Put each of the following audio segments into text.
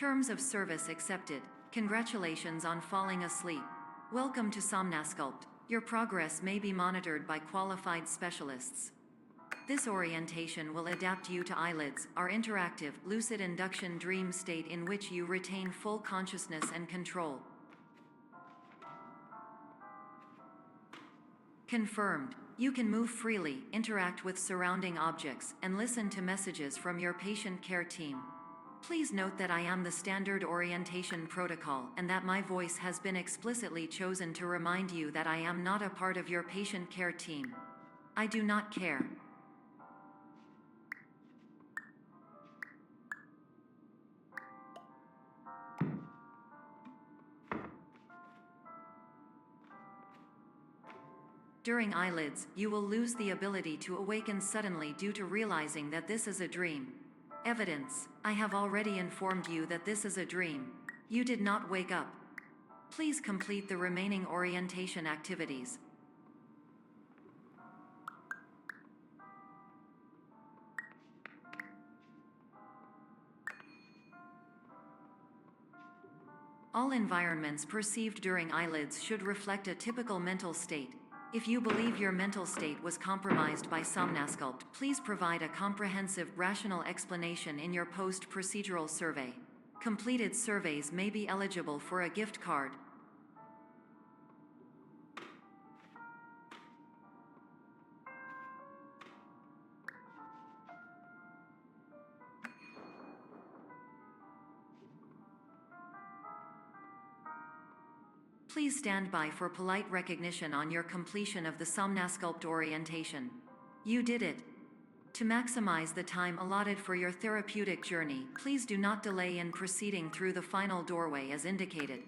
Terms of service accepted. Congratulations on falling asleep. Welcome to Somnasculpt. Your progress may be monitored by qualified specialists. This orientation will adapt you to eyelids, our interactive, lucid induction dream state in which you retain full consciousness and control. Confirmed. You can move freely, interact with surrounding objects, and listen to messages from your patient care team. Please note that I am the standard orientation protocol and that my voice has been explicitly chosen to remind you that I am not a part of your patient care team. I do not care. During eyelids, you will lose the ability to awaken suddenly due to realizing that this is a dream. Evidence: I have already informed you that this is a dream. You did not wake up. Please complete the remaining orientation activities. All environments perceived during eyelids should reflect a typical mental state. If you believe your mental state was compromised by Somnasculpt, please provide a comprehensive, rational explanation in your post-procedural survey. Completed surveys may be eligible for a gift card. Please stand by for polite recognition on your completion of the Somnasculpt orientation. You did it. To maximize the time allotted for your therapeutic journey, please do not delay in proceeding through the final doorway as indicated.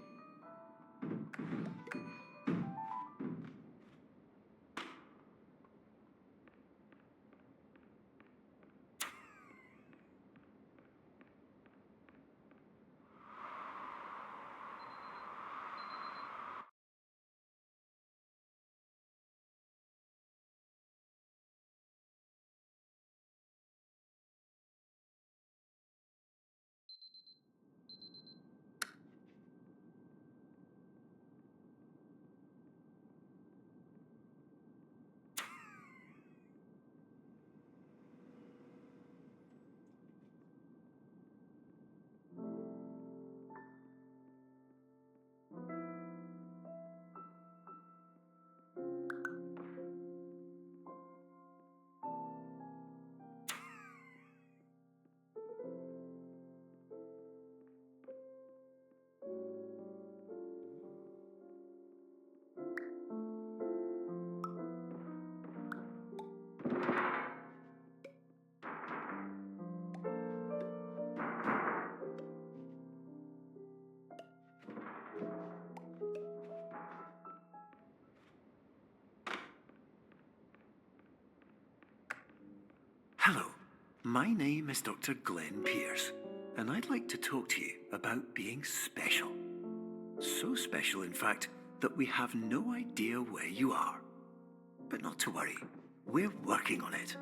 Hello, my name is Dr. Glenn Pierce, and I'd like to talk to you about being special. So special, in fact, that we have no idea where you are. But not to worry, we're working on it.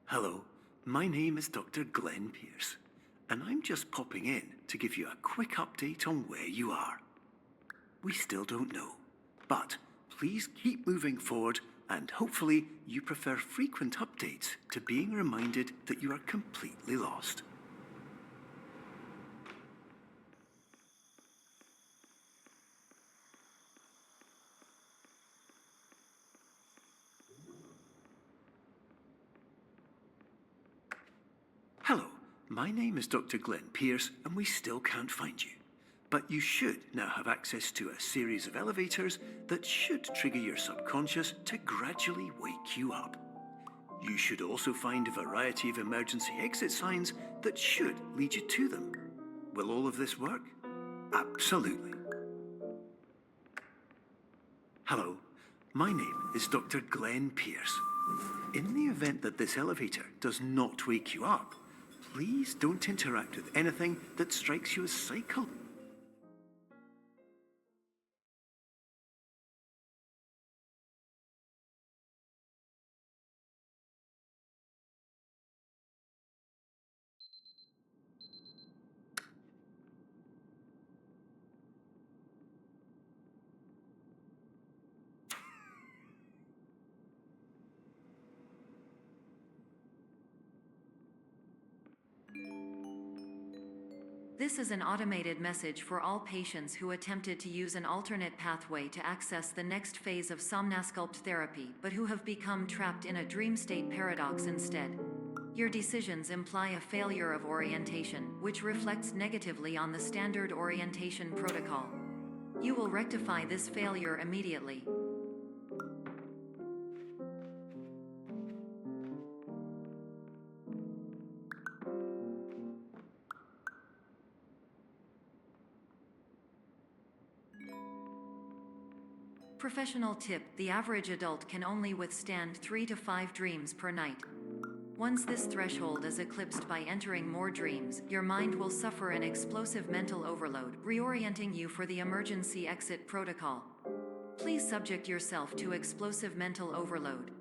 Hello, my name is Dr. Glenn Pierce, and I'm just popping in to give you a quick update on where you are. We still don't know, but please keep moving forward, and hopefully you prefer frequent updates to being reminded that you are completely lost. Hello, my name is Dr. Glenn Pierce, and we still can't find you. But you should now have access to a series of elevators that should trigger your subconscious to gradually wake you up. You should also find a variety of emergency exit signs that should lead you to them. Will all of this work? Absolutely. Hello, my name is Dr. Glenn Pierce. In the event that this elevator does not wake you up, please don't interact with anything that strikes you as psycho. This is an automated message for all patients who attempted to use an alternate pathway to access the next phase of somnasculpt therapy but who have become trapped in a dream state paradox instead. Your decisions imply a failure of orientation, which reflects negatively on the standard orientation protocol. You will rectify this failure immediately. Professional tip: the average adult can only withstand 3 to 5 dreams per night. Once this threshold is eclipsed by entering more dreams, your mind will suffer an explosive mental overload, reorienting you for the emergency exit protocol. Please subject yourself to explosive mental overload.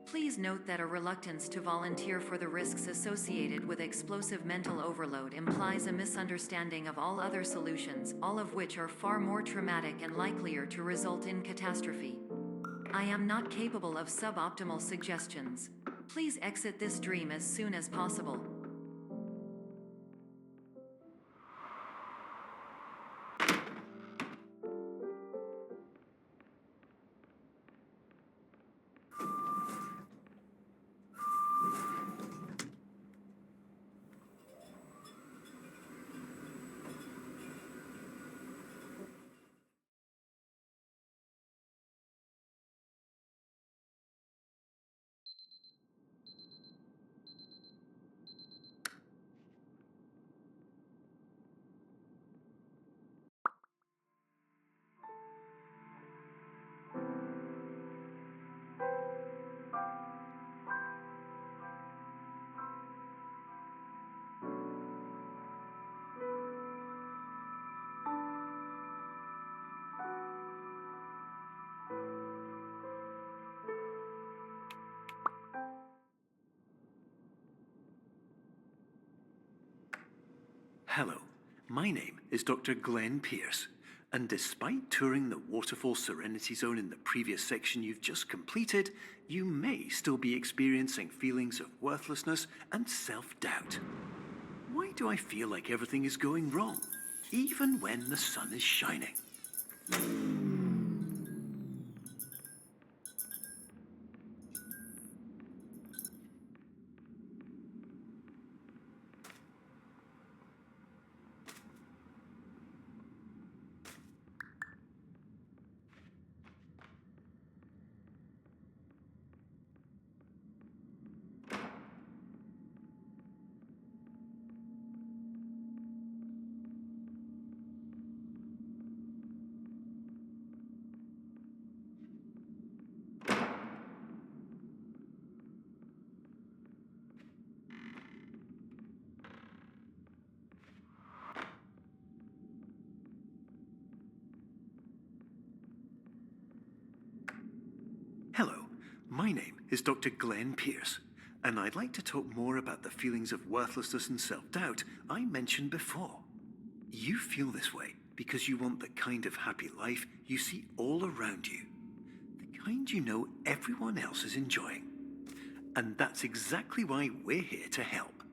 Please note that a reluctance to volunteer for the risks associated with explosive mental overload implies a misunderstanding of all other solutions, all of which are far more traumatic and likelier to result in catastrophe. I am not capable of suboptimal suggestions. Please exit this dream as soon as possible. Hello, my name is Dr. Glenn Pierce, and despite touring the Waterfall Serenity Zone in the previous section you've just completed, you may still be experiencing feelings of worthlessness and self-doubt. Why do I feel like everything is going wrong, even when the sun is shining? Hello, my name is Dr. Glenn Pierce, and I'd like to talk more about the feelings of worthlessness and self-doubt I mentioned before. You feel this way because you want the kind of happy life you see all around you, the kind you know everyone else is enjoying. And that's exactly why we're here to help.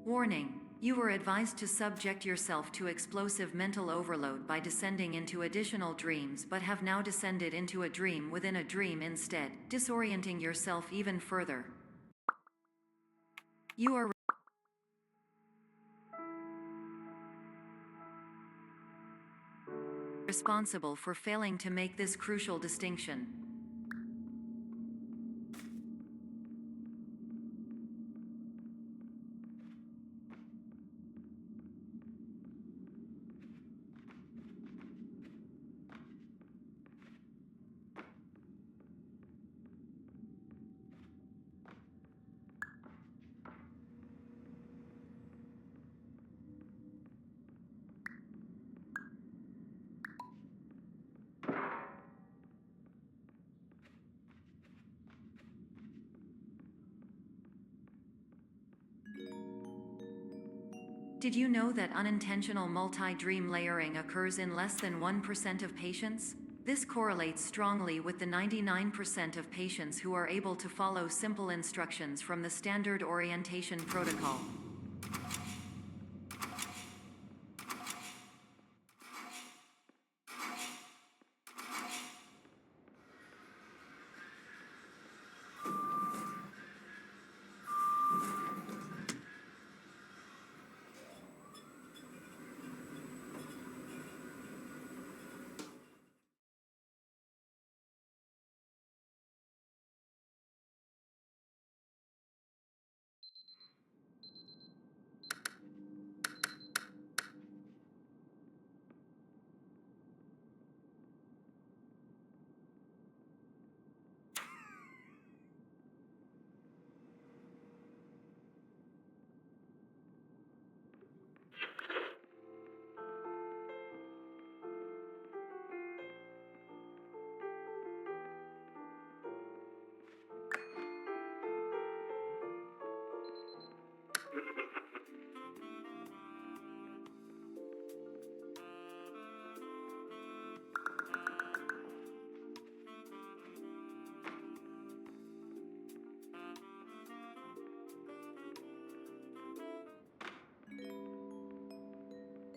Warning. You were advised to subject yourself to explosive mental overload by descending into additional dreams, but have now descended into a dream within a dream instead, disorienting yourself even further. You are responsible for failing to make this crucial distinction. Did you know that unintentional multi-dream layering occurs in less than 1% of patients? This correlates strongly with the 99% of patients who are able to follow simple instructions from the standard orientation protocol.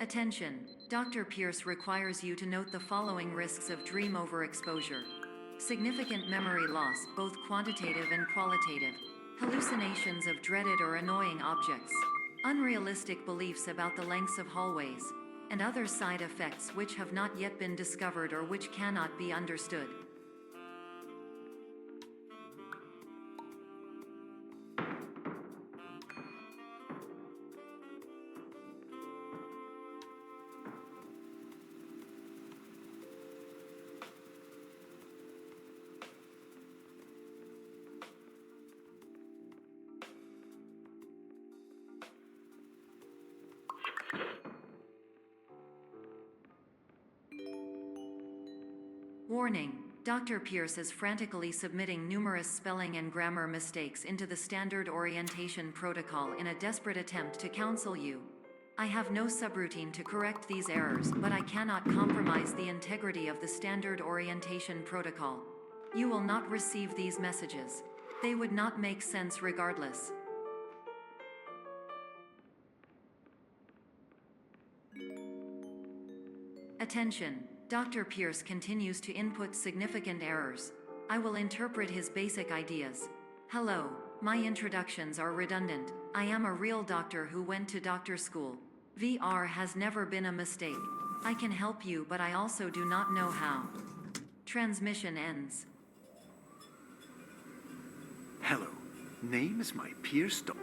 Attention! Dr. Pierce requires you to note the following risks of dream overexposure. Significant memory loss, both quantitative and qualitative. Hallucinations of dreaded or annoying objects. Unrealistic beliefs about the lengths of hallways. And other side effects which have not yet been discovered or which cannot be understood. Warning. Dr. Pierce is frantically submitting numerous spelling and grammar mistakes into the standard orientation protocol in a desperate attempt to counsel you. I have no subroutine to correct these errors, but I cannot compromise the integrity of the standard orientation protocol. You will not receive these messages. They would not make sense regardless. Attention! Dr. Pierce continues to input significant errors. I will interpret his basic ideas. Hello, my introductions are redundant. I am a real doctor who went to doctor school. VR has never been a mistake. I can help you, but I also do not know how. Transmission ends. Hello, name is my Pierce Doc.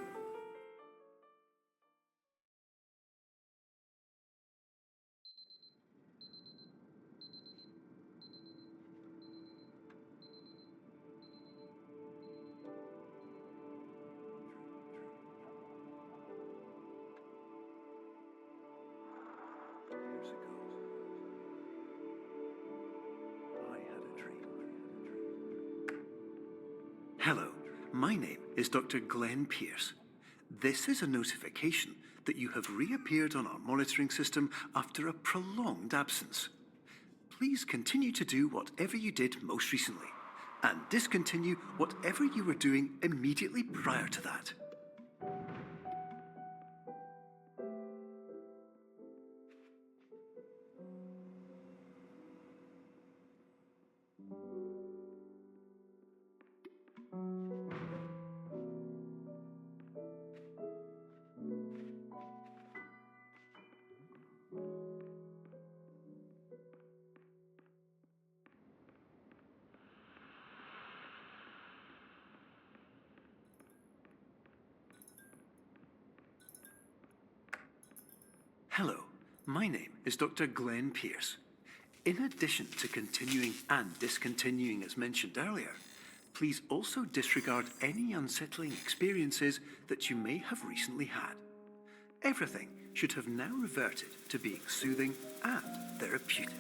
Years ago, I had a dream. Hello, my name is Dr. Glenn Pierce. This is a notification that you have reappeared on our monitoring system after a prolonged absence. Please continue to do whatever you did most recently, and discontinue whatever you were doing immediately prior to that. Hello, my name is Dr. Glenn Pierce. In addition to continuing and discontinuing as mentioned earlier, please also disregard any unsettling experiences that you may have recently had. Everything should have now reverted to being soothing and therapeutic.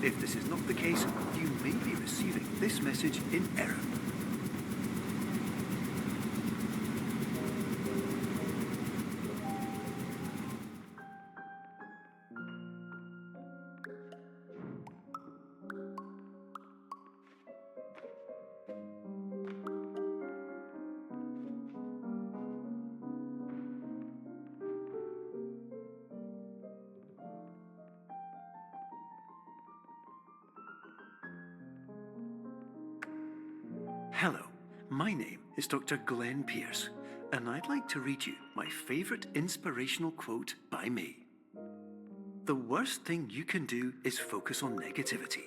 If this is not the case, you may be receiving this message in error. Hello, my name is Dr. Glenn Pierce, and I'd like to read you my favorite inspirational quote by me. The worst thing you can do is focus on negativity.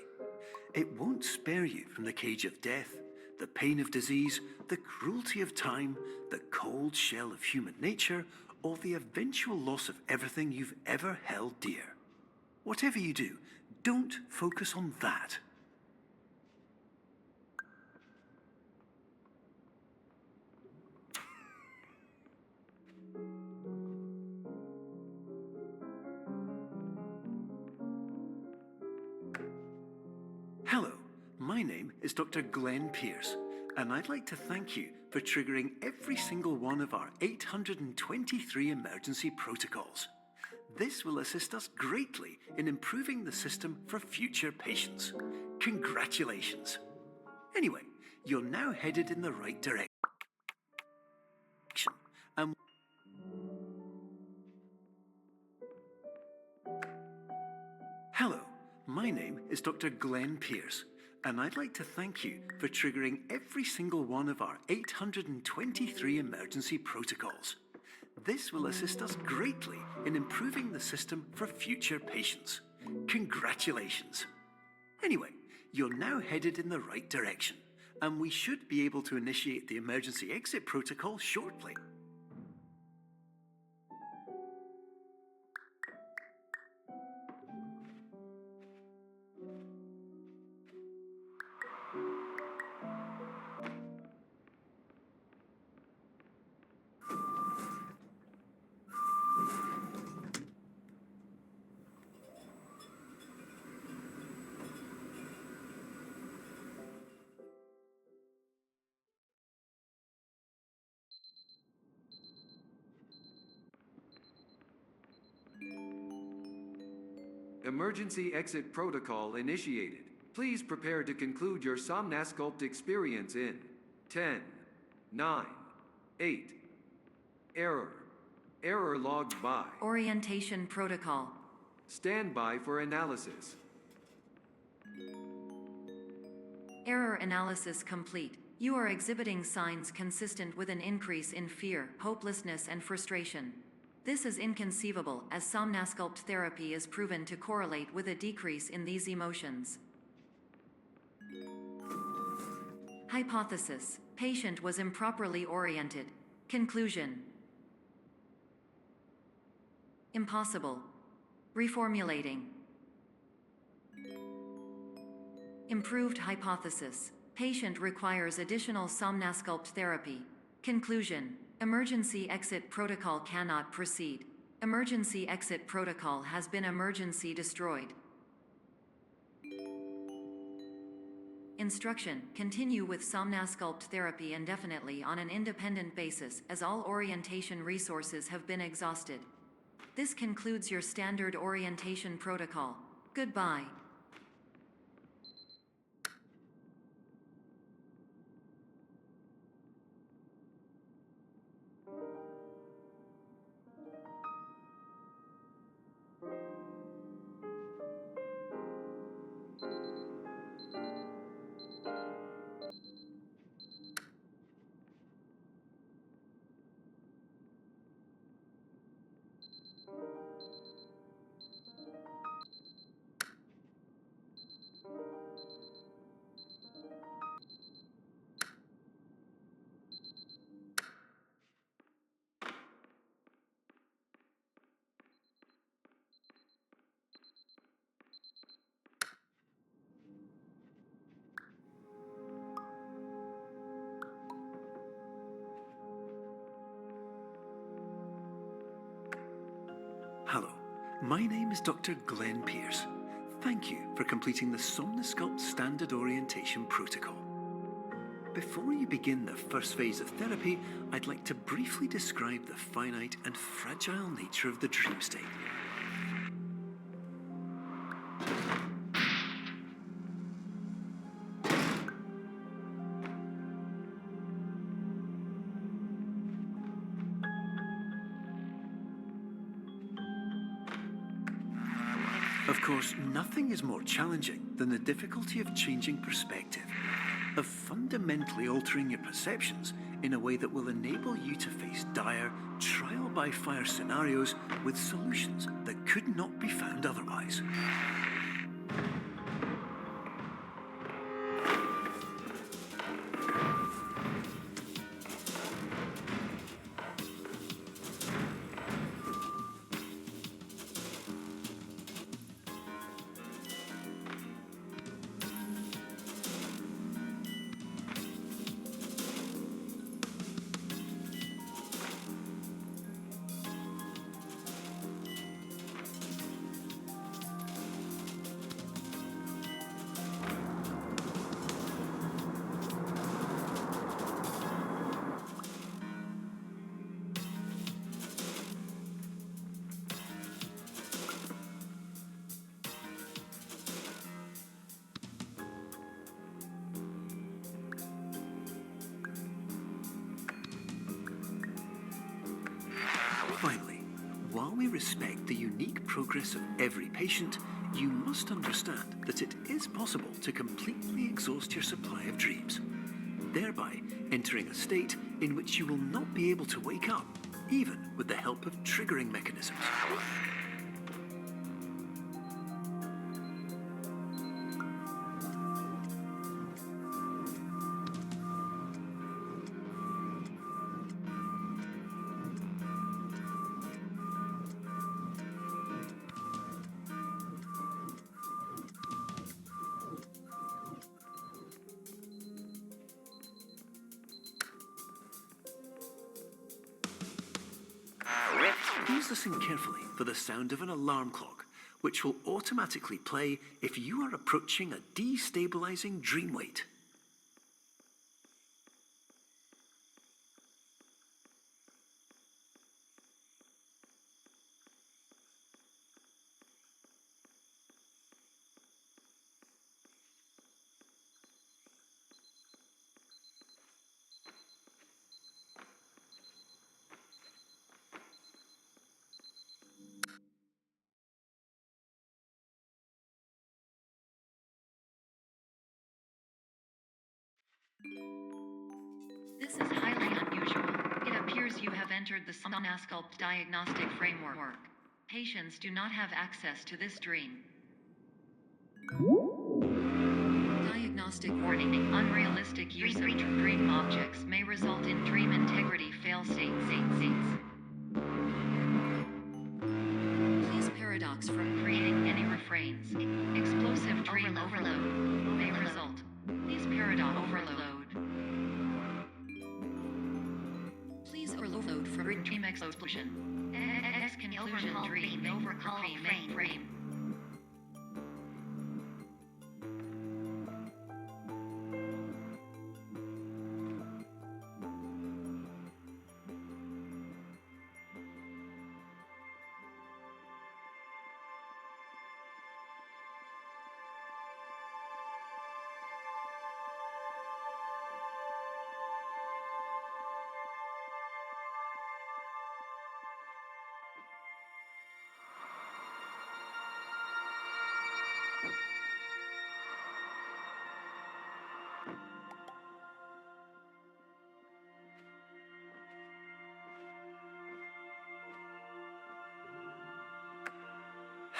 It won't spare you from the cage of death, the pain of disease, the cruelty of time, the cold shell of human nature, or the eventual loss of everything you've ever held dear. Whatever you do, don't focus on that. Hello, my name is Dr. Glenn Pierce, and I'd like to thank you for triggering every single one of our 823 emergency protocols. This will assist us greatly in improving the system for future patients. Congratulations! Anyway, you're now headed in the right direction. And hello, my name is Dr. Glenn Pierce, and I'd like to thank you for triggering every single one of our 823 emergency protocols. This will assist us greatly in improving the system for future patients. Congratulations! Anyway, you're now headed in the right direction, and we should be able to initiate the emergency exit protocol shortly. Emergency exit protocol initiated. Please prepare to conclude your Somnasculpt experience in 10, 9, 8. Error. Error logged by. Orientation protocol. Stand by for analysis. Error analysis complete. You are exhibiting signs consistent with an increase in fear, hopelessness, and frustration. This is inconceivable, as Somnasculpt therapy is proven to correlate with a decrease in these emotions. Hypothesis: patient was improperly oriented. Conclusion: impossible. Reformulating. Improved hypothesis: patient requires additional Somnasculpt therapy. Conclusion: emergency exit protocol cannot proceed. Emergency exit protocol has been emergency destroyed. Instruction: continue with Somnasculpt therapy indefinitely on an independent basis, as all orientation resources have been exhausted. This concludes your standard orientation protocol. Goodbye. My name is Dr. Glenn Pierce. Thank you for completing the Somnosculpt Standard Orientation Protocol. Before you begin the first phase of therapy, I'd like to briefly describe the finite and fragile nature of the dream state. Of course, nothing is more challenging than the difficulty of changing perspective, of fundamentally altering your perceptions in a way that will enable you to face dire, trial-by-fire scenarios with solutions that could not be found otherwise. Finally, while we respect the unique progress of every patient, you must understand that it is possible to completely exhaust your supply of dreams, thereby entering a state in which you will not be able to wake up, even with the help of triggering mechanisms. Please listen carefully for the sound of an alarm clock, which will automatically play if you are approaching a destabilizing dream weight. This is highly unusual. It appears you have entered the Somnosculpt diagnostic framework. Patients do not have access to this dream. Diagnostic warning. Unrealistic use of dream objects may result in dream integrity fail-states. Please paradox from creating any refrains. Explosive dream overload may result. Please paradox overload. Please overload from dream explosion. Conclusion dream overcall frame.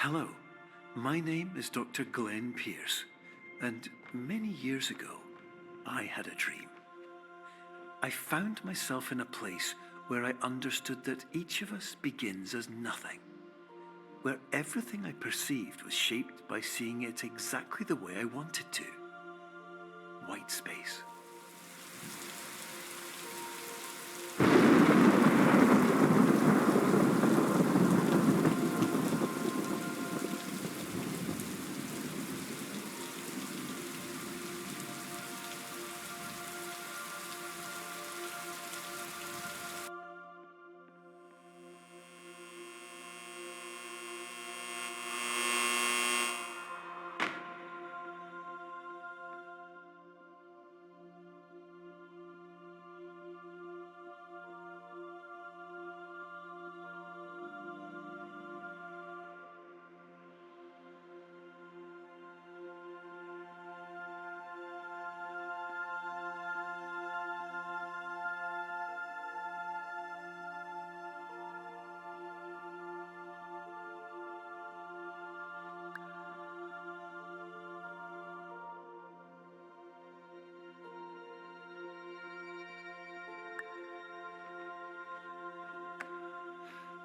Hello, my name is Dr. Glenn Pierce, and many years ago, I had a dream. I found myself in a place where I understood that each of us begins as nothing, where everything I perceived was shaped by seeing it exactly the way I wanted to. White space.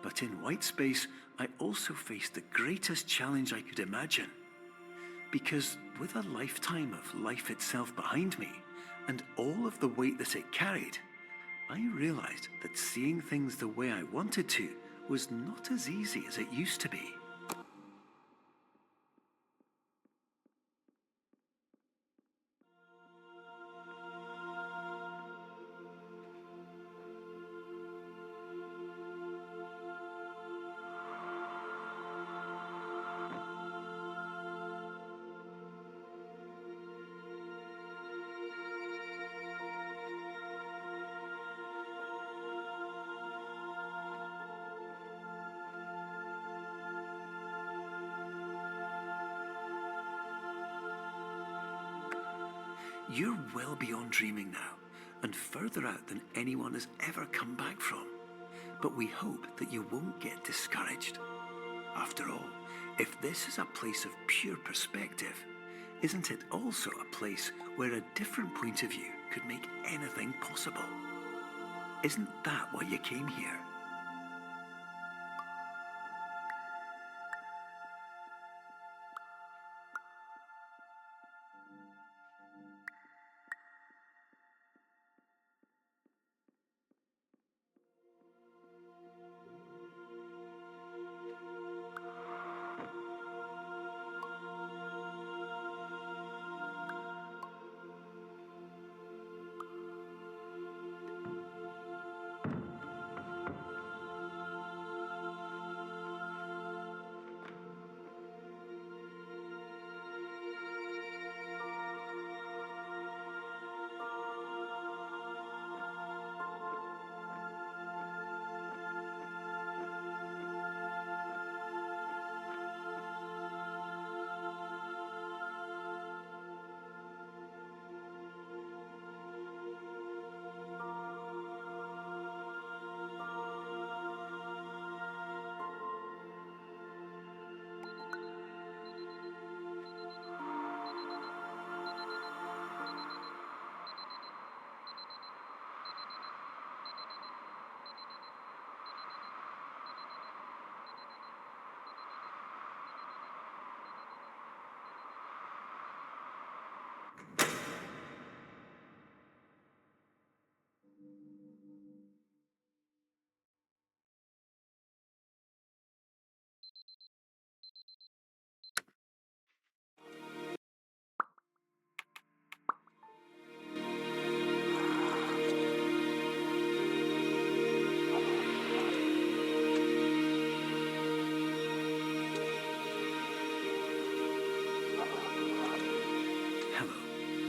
But in white space, I also faced the greatest challenge I could imagine. Because with a lifetime of life itself behind me, and all of the weight that it carried, I realized that seeing things the way I wanted to was not as easy as it used to be. You're well beyond dreaming now, and further out than anyone has ever come back from. But we hope that you won't get discouraged. After all, if this is a place of pure perspective, isn't it also a place where a different point of view could make anything possible? Isn't that why you came here?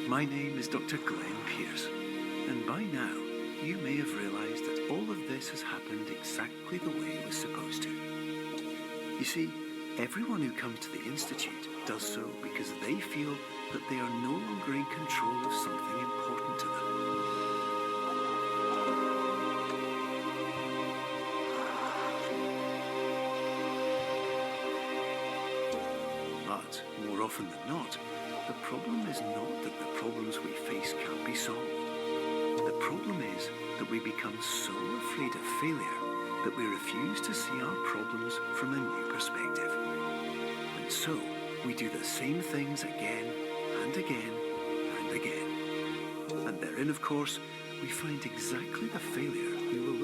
My name is Dr. Glenn Pierce, and by now you may have realized that all of this has happened exactly the way it was supposed to. You see, everyone who comes to the Institute does so because they feel that they are no longer in control of something important to them. But more often than not, the problem is not that the problems we face can't be solved. The problem is that we become so afraid of failure that we refuse to see our problems from a new perspective. And so, we do the same things again and again and again. And therein, of course, we find exactly the failure we were